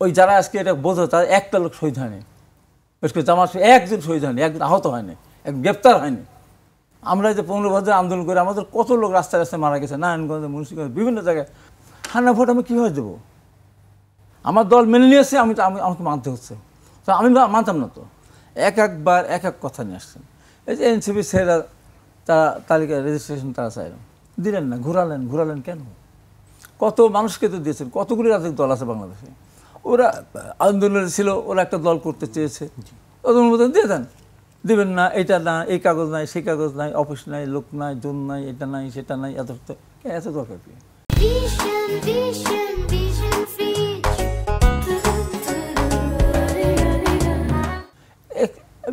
ওই যারা আজকে এটা বোঝো তার একটা লোক শহীদ হয়নি, জামাত একজন শহীদ হয়নি, একজন আহত হয়নি, একজন গ্রেপ্তার হয়নি। আমরা যে 15 বছর আন্দোলন করে আমাদের কত লোক রাস্তায় রাস্তায় মারা গেছে, নারায়ণগঞ্জে, মুন্সিগঞ্জে, বিভিন্ন জায়গায়। হান্না ভোট আমি কীভাবে দেবো? আমার দল মেনে নিয়েছে, আমাকে মানতে হচ্ছে। তো আমি মানতাম না তো। একবার এক এক কথা নিয়ে আসছেন। এই যে এনসিপি ছেলেরা তারা তালিকা রেজিস্ট্রেশন তারা চাইলেন, দিলেন না, ঘুরালেন কেন? কত মানুষকে তো দিয়েছেন, কতগুলি রাজনৈতিক দল আছে বাংলাদেশে। ওরা আন্দোলনে ছিল, ওরা একটা দল করতে চেয়েছে, ওদের মতন দিয়ে দেন। দেবেন না, এটা না, এই কাগজ নাই, সেই কাগজ নাই, অফিস নাই, লোক নাই, জোন নাই, এটা নাই, সেটা নাই, এত দরকার কি?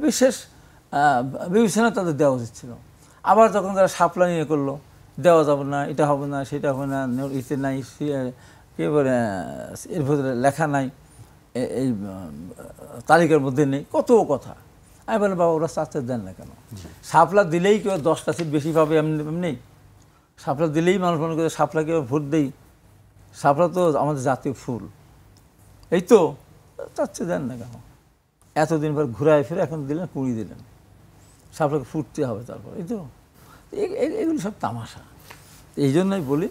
বিশেষ বিবেচনা তাদের দেওয়া উচিত ছিল। আবার যখন তারা সাপ্লাই নিয়ে করলো, দেওয়া যাবে না, এটা হবে না, সেটা হবে না, ইতে নাই, কী বলে এর ভিতরে লেখা নাই, এই তালিকার মধ্যে নেই, কত কথা। আমি বললাম বাবা ওরা চাচ্ছে দেন না কেন? সাপলা দিলেই কেউ 10টা সিট বেশি পাবে এমনি? সাপলা দিলেই মানুষ মনে করে সাপলাকে ভোট দেই। সাপলা তো আমাদের জাতীয় ফুল, এই তো চাচ্ছে দেন না কেন? এতদিন পর ঘুরায় ফিরে এখন দিলেন, 20 দিলেন, সাপলাকে ফুটতে হবে তারপর, এই তো। এগুলো সব তামাশা। এই জন্যই বলি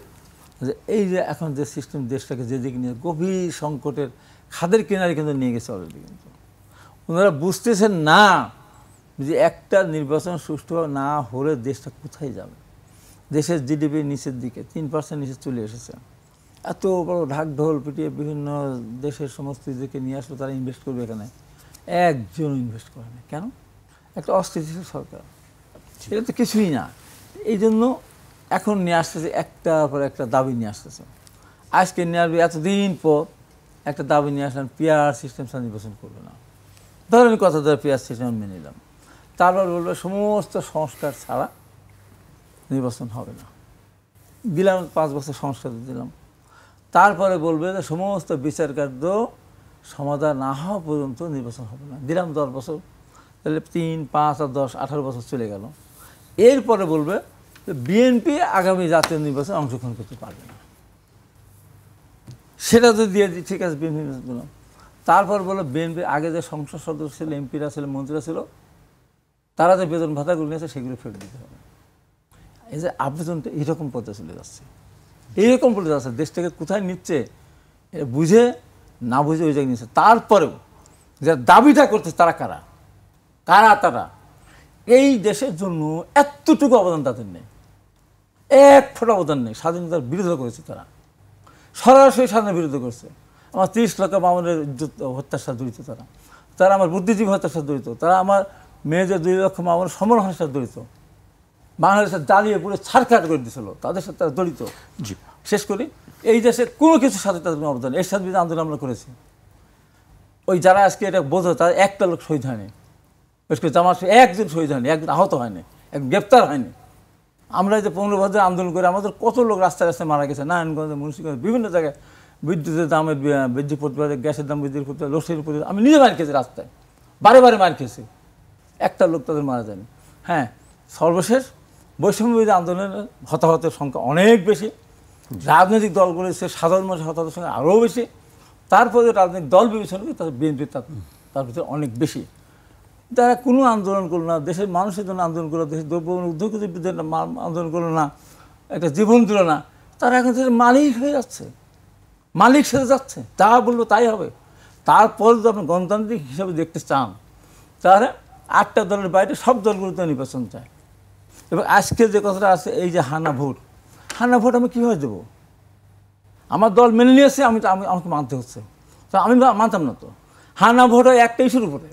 যে এই যে এখন যে সিস্টেম দেশটাকে যেদিকে নিয়ে গভীর সংকটের খাদের কিনারে কিন্তু নিয়ে গেছে অলরেডি, কিন্তু ওনারা বুঝতেছেন না যে একটা নির্বাচন সুষ্ঠুভাবে না হলে দেশটা কোথায় যাবে। দেশের জিডিপি নিচের দিকে 3% নিচে চলে এসেছে। এত বড় ঢাকঢোল পিটিয়ে বিভিন্ন দেশের সমস্ত দিকে নিয়ে আসলে তারা ইনভেস্ট করবে, এখানে একজন ইনভেস্ট করে না কেন? একটা অস্থিতিশীল সরকার, এটা তো কিছুই না। এই জন্য এখন নিয়ে আসতেছে একটার পর একটা দাবি নিয়ে আসতেছে। আজকে নিয়ে আসবে, এতদিন পর একটা দাবি নিয়ে আসলাম, পিআর সিস্টেম ছাড়া নির্বাচন করবে না। ধরেন কথা ধরে পিআর সিস্টেম মেনে নিলাম, তারপর বলবে সমস্ত সংস্কার ছাড়া নির্বাচন হবে না। দিলাম 5 বছর সংস্কার দিলাম। তারপরে বলবে যে সমস্ত বিচার কার্য সমাধান না হওয়া পর্যন্ত নির্বাচন হবে না। দিলাম 10 বছর, তাহলে 3, 5 আর 10, 18 বছর চলে গেল। এরপরে বলবে যে বিএনপি আগামী জাতীয় নির্বাচনে অংশগ্রহণ করতে পারবে না। সেটা তো দিয়ে দিই, ঠিক আছে, বিএনপি দিলাম। তারপর বললো বিএনপির আগে যে সংসদ সদস্য ছিল, এমপিরা ছিল, মন্ত্রীরা ছিল, তারা যে বেতন ভাতাগুলো নিয়েছে সেগুলো ফেরত দিতে হবে। এই যে আবেদনটা এইরকম পথে চলে যাচ্ছে, এইরকম পথে যাচ্ছে, দেশটাকে কোথায় নিচ্ছে বুঝে না বুঝে ওই জায়গায় নিচ্ছে। তারপরেও যারা দাবিটা করছে তারা কারা তারা এই দেশের জন্য এতটুকু অবদান তাদের নেই, এক ফোঁটা অবদান নেই। স্বাধীনতার বিরোধিতা করেছে তারা, সরাসরি স্বাধীনতার বিরোধিতা করছে। আমার 30 লক্ষ মামুনের হত্যার সাথে জড়িত তারা আমার বুদ্ধিজীবী হত্যার সাথে জড়িত, তারা আমার মেয়েদের 2 লক্ষ মামুনের সমরহানের সাথে জড়িত, বাংলাদেশের জ্বালিয়ে পুরো ছাড়খাড় করে দিয়েছিল, তাদের সাথে তারা জড়িত। শেষ করি, এই দেশের কোনো কিছুর সাথে তাদের কোনো অবদান। এর সাথে আন্দোলন আমরা করেছি। ওই যারা আজকে এটা বোঝো তার একটা লোক শহীদ হয়নি, জামাত একজন শহীদ হয়নি, একজন আহত হয়নি, একজন গ্রেপ্তার হয়নি। আমরা যে 15 বছর আন্দোলন করে আমাদের কত লোক রাস্তায় রাস্তায় মারা গেছে, নারায়ণগঞ্জে, মুন্সিগঞ্জে, বিভিন্ন জায়গায়। বিদ্যুতের দামের বৃদ্ধি প্রতিবাদে, গ্যাসের দাম বৃদ্ধির প্রতিবাদ, লস্যির প্রতিবাদ, আমি নিজে মার খেয়েছি, রাস্তায় বারে মার খেয়েছি, একটা লোক তাদের মারা যায়নি। হ্যাঁ, সর্বশেষ বৈষম্যবিরোধী আন্দোলনের হতাহতের সংখ্যা অনেক বেশি, রাজনৈতিক দলগুলো সে সাধারণ মানুষের হতাহতের সংখ্যা আরও বেশি। তারপরে রাজনৈতিক দল বিবেচনা করে তাদের বিএনপি তার ভিতরে অনেক বেশি। যারা কোনো আন্দোলন করলো না, দেশের মানুষের জন্য আন্দোলন করলো, দেশের দ্রব্য উদ্যোগের বিরুদ্ধে আন্দোলন করলো না, একটা জীবন দিল না, তারা এখন দেশের মালিক হয়ে যাচ্ছে, মালিক সেরে যাচ্ছে, যা বললো তাই হবে। তারপর যদি আপনি গণতান্ত্রিক হিসাবে দেখতে চান, তাহলে 8টা দলের বাইরে সব দলগুলোতে নির্বাচন চায়। এবং আজকে যে কথাটা আছে, এই যে হানা ভোট আমি কীভাবে দেবো? আমার দল মেনে নিয়েছে, আমাকে মানতে হচ্ছে। তো আমি মানতাম না তো। হানা ভোট হয় একটা ইস্যুর উপরে,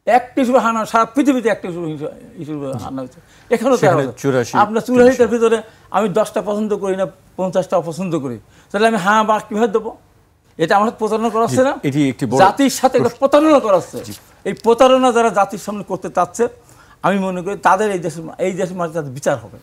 একটা ইস্যু হানা, সারা পৃথিবীতে একটা ইস্যুর উপরে হানা হয়েছে। এখানেও আপনার 84টার ভিতরে আমি 10টা পছন্দ করি না, 50টা অপছন্দ করি, তাহলে আমি হ্যাঁ বা কীভাবে দেবো? এটা আমার প্রতারণা করাচ্ছে না, জাতির সাথে একটা প্রতারণা করাচ্ছে। এই প্রতারণা যারা জাতির সামনে করতে চাচ্ছে, আমি মনে করি তাদের এই দেশের মানুষ তাদের বিচার হবে।